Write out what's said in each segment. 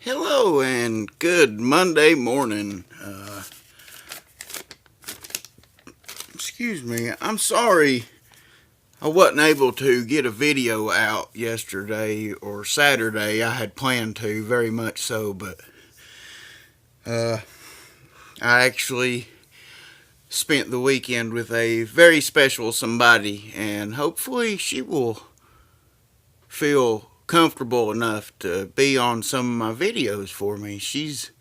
Hello and good Monday morning. Excuse me, I'm sorry I wasn't able to get a video out yesterday or Saturday. I had planned to, very much so, but uh, I actually spent the weekend with a very special somebody, and hopefully she will feel comfortable enough to be on some of my videos for me. She's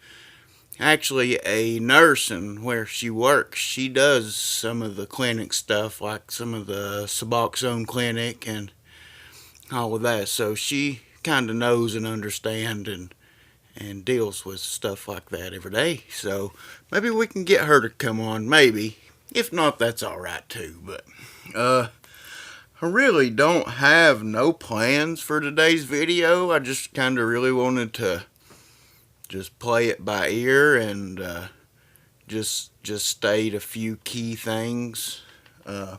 actually a nurse, and where she works, she does some of the clinic stuff, like some of the Suboxone clinic and all of that. So she kind of knows and understands and deals with stuff like that every day. So maybe we can get her to come on. Maybe. If not, that's all right too. But I really don't have no plans for today's video. I just kind of really wanted to just play it by ear and just state a few key things. Uh,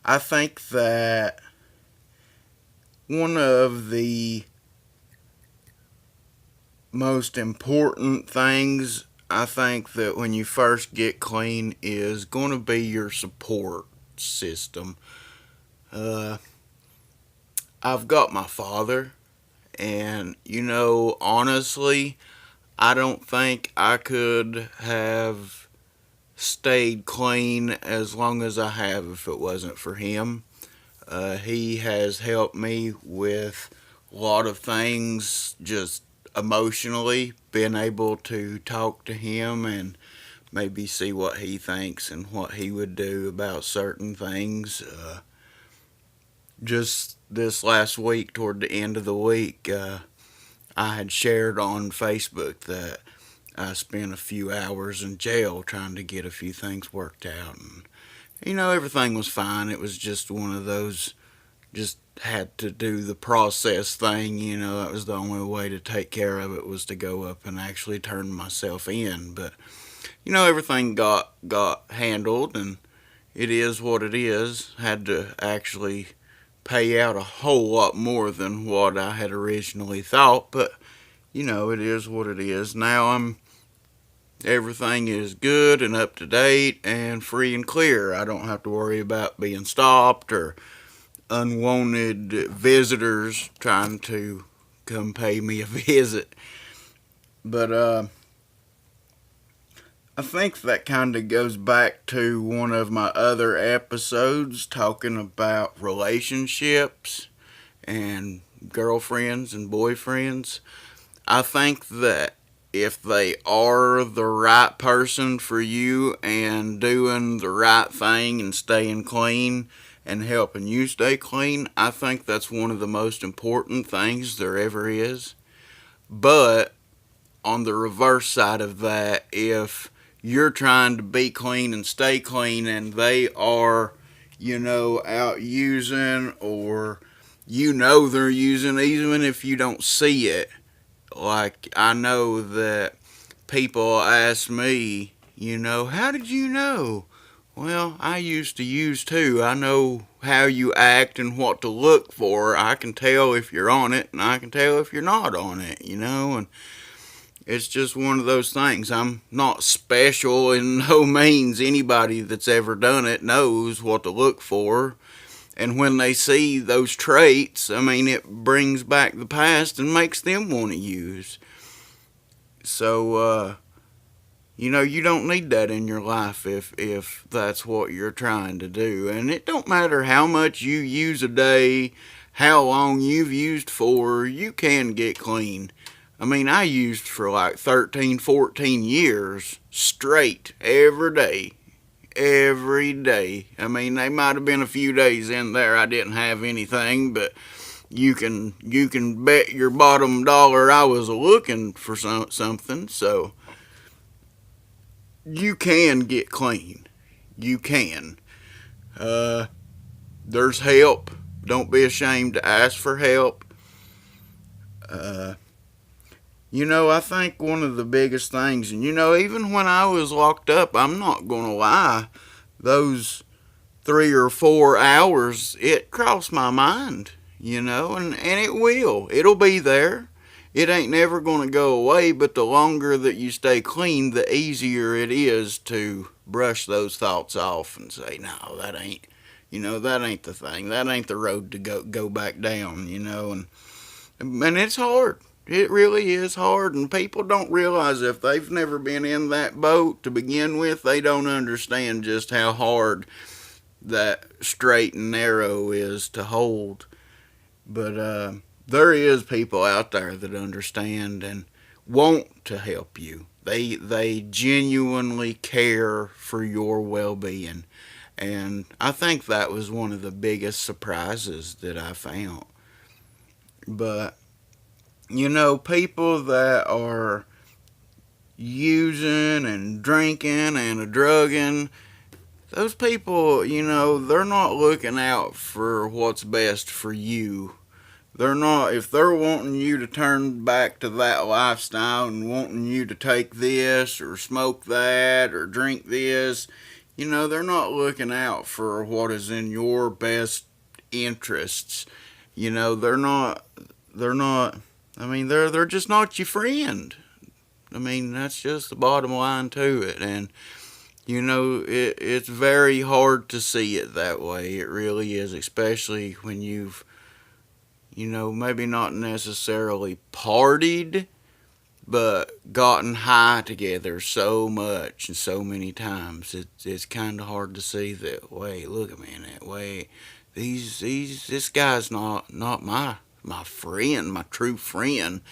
I think that one of the most important things, I think that when you first get clean, is going to be your support system. Uh, I've got my father, and honestly, I don't think I could have stayed clean as long as I have if it wasn't for him. He has helped me with a lot of things, just emotionally, being able to talk to him and maybe see what he thinks and what he would do about certain things. Just this last week, toward the end of the week, I had shared on Facebook that I spent a few hours in jail trying to get a few things worked out. And, everything was fine. It was just one of those, just had to do the process thing. That was the only way to take care of it, was to go up and actually turn myself in. But, everything got handled, and it is what it is. Had to actually pay out a whole lot more than what I had originally thought, but it is what it is. Now everything is good and up to date and free and clear. I don't have to worry about being stopped or unwanted visitors trying to come pay me a visit. But I think that kind of goes back to one of my other episodes talking about relationships and girlfriends and boyfriends. I think that if they are the right person for you and doing the right thing and staying clean and helping you stay clean, I think that's one of the most important things there ever is. But on the reverse side of that, if you're trying to be clean and stay clean and they are, out using, or they're using, even if you don't see it. Like, I know that people ask me, how did you know? Well, I used to use too. I know how you act and what to look for. I can tell if you're on it, and I can tell if you're not on it, and it's just one of those things. I'm not special in no means. Anybody that's ever done it knows what to look for. And when they see those traits, it brings back the past and makes them want to use. So, you don't need that in your life if that's what you're trying to do. And it don't matter how much you use a day, how long you've used for, you can get clean. I used for like 13, 14 years straight every day. Every day. There might have been a few days in there I didn't have anything, but you can bet your bottom dollar I was looking for something. So you can get clean. You can. There's help. Don't be ashamed to ask for help. I think one of the biggest things, and even when I was locked up, I'm not going to lie, those 3 or 4 hours, it crossed my mind, and it will. It'll be there. it ain't never going to go away, but the longer that you stay clean, the easier it is to brush those thoughts off and say, no, that ain't, that ain't the thing. That ain't the road to go back down, and it's hard. It really is hard, and people don't realize if they've never been in that boat to begin with, they don't understand just how hard that straight and narrow is to hold. But there is people out there that understand and want to help you. They genuinely care for your well-being, and I think that was one of the biggest surprises that I found. But people that are using and drinking and drugging, those people, they're not looking out for what's best for you. They're not, if they're wanting you to turn back to that lifestyle and wanting you to take this or smoke that or drink this, they're not looking out for what is in your best interests. They're not, they're just not your friend. That's just the bottom line to it. And it's very hard to see it that way. It really is, especially when you've, maybe not necessarily partied, but gotten high together so much and so many times. It's kind of hard to see that. Wait, look at me in that way. This guy's not my friend, my true friend.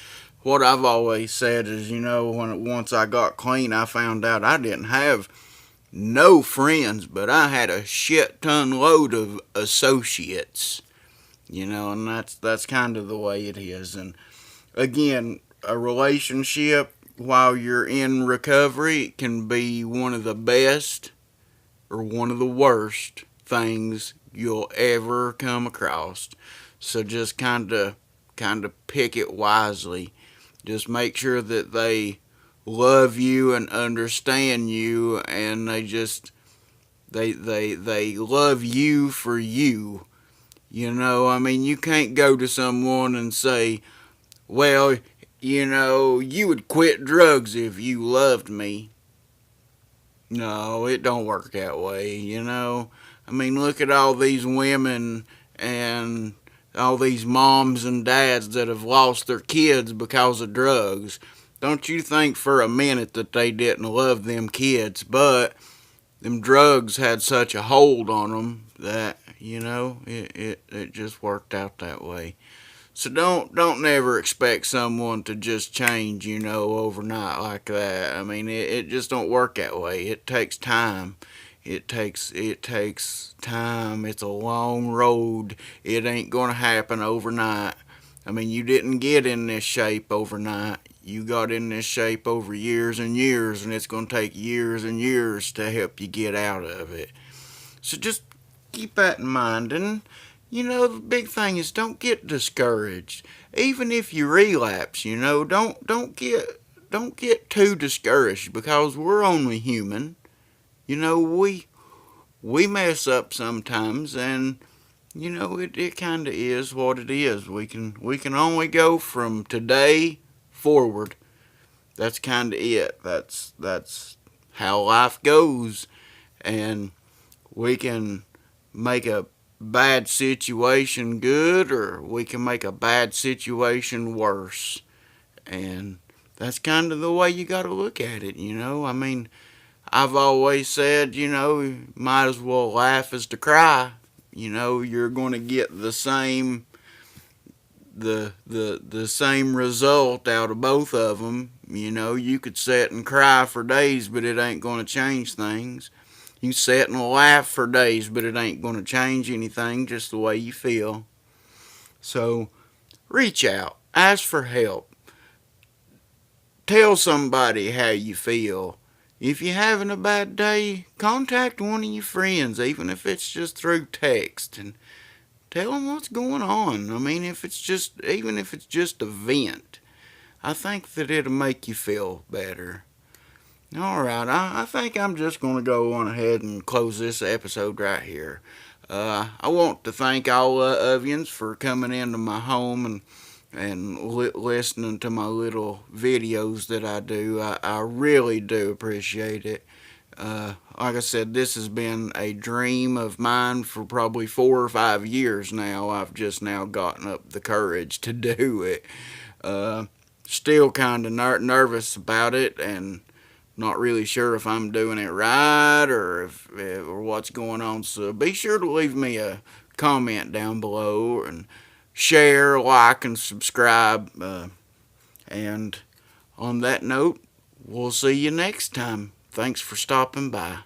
What I've always said is, once I got clean, I found out I didn't have no friends, but I had a shit ton load of associates. And that's kind of the way it is. And again, a relationship while you're in recovery can be one of the best or one of the worst things you'll ever come across. So just kind of pick it wisely. Just make sure that they love you and understand you, and they love you for you. You can't go to someone and say, well, you would quit drugs if you loved me. No, it don't work that way, look at all these women and all these moms and dads that have lost their kids because of drugs. Don't you think for a minute that they didn't love them kids, but them drugs had such a hold on them that, it just worked out that way. So don't never expect someone to just change, overnight like that. It just don't work that way. It takes time. It takes time. It's a long road. It ain't gonna happen overnight. You didn't get in this shape overnight. You got in this shape over years and years, and it's gonna take years and years to help you get out of it. So just keep that in mind. And the big thing is don't get discouraged. Even if you relapse, don't get too discouraged, because we're only human. We mess up sometimes, and it kind of is what it is. We can only go from today forward. That's kind of it. That's how life goes, and we can make a bad situation good, or we can make a bad situation worse. And that's kind of the way you got to look at it. I've always said, might as well laugh as to cry. You're going to get the same the same result out of both of them. You could sit and cry for days, but it ain't going to change things. You sit and laugh for days, but it ain't going to change anything, just the way you feel. So reach out, ask for help, tell somebody how you feel. If you're having a bad day, contact one of your friends, even if it's just through text, and tell them what's going on. Even if it's just a vent, I think that it'll make you feel better. Alright, I think I'm just going to go on ahead and close this episode right here. I want to thank all of yous for coming into my home and and listening to my little videos that I do. I really do appreciate it. Like I said, this has been a dream of mine for probably 4 or 5 years now. I've just now gotten up the courage to do it. Uh, Still kind of nervous about it, and not really sure if I'm doing it right or what's going on. So be sure to leave me a comment down below and share, like, and subscribe. And on that note, we'll see you next time. Thanks for stopping by.